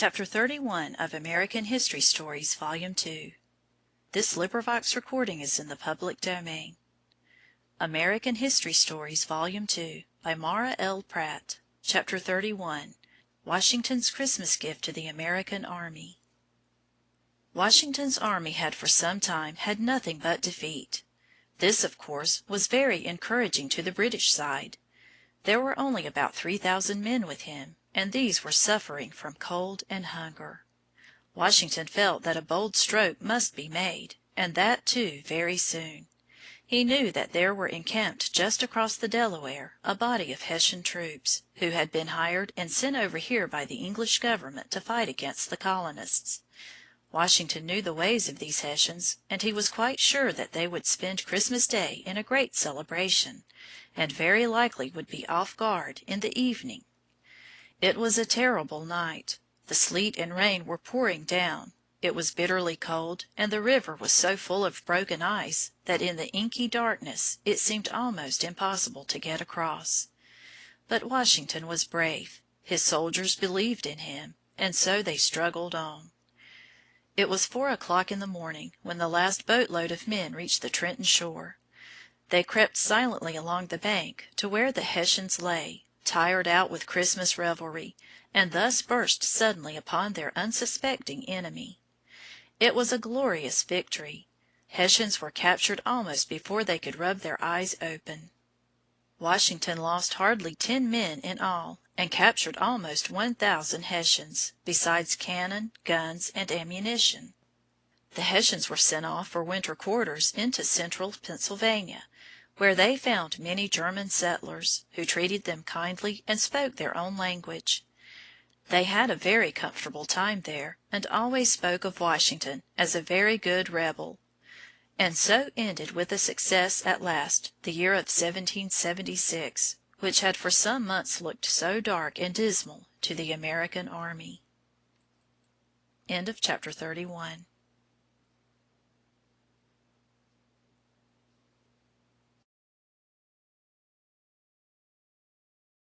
Chapter 31 of American History Stories, Volume 2. American History Stories, Volume 2, by Mara L. Pratt. Chapter 31. Washington's Christmas Gift to the American Army. Washington's army had for some time had nothing but defeat. This, of course, was very encouraging to the British side. There were only about 3,000 men with him, and these were suffering from cold and hunger. Washington felt that a bold stroke must be made, and that, too, very soon. He knew that there were encamped just across the Delaware a body of Hessian troops, who had been hired and sent over here by the English government to fight against the colonists. Washington knew the ways of these Hessians, and he was quite sure that they would spend Christmas Day in a great celebration, and very likely would be off guard in the evening. It was a terrible night. The sleet and rain were pouring down. It was bitterly cold, and the river was so full of broken ice that in the inky darkness it seemed almost impossible to get across. But Washington was brave. His soldiers believed in him, and so they struggled on. It was 4 o'clock in the morning when the last boatload of men reached the Trenton shore. They crept silently along the bank to where the Hessians lay, tired out with Christmas revelry, and thus burst suddenly upon their unsuspecting enemy. It was a glorious victory. Hessians were captured almost before they could rub their eyes open. Washington lost hardly 10 men in all, and captured almost 1,000 Hessians, besides cannon, guns, and ammunition. The Hessians were sent off for winter quarters into central Pennsylvania, where they found many German settlers, who treated them kindly and spoke their own language. They had a very comfortable time there, and always spoke of Washington as a very good rebel. And so ended with a success at last the year of 1776, which had for some months looked so dark and dismal to the American army. Chapter 32.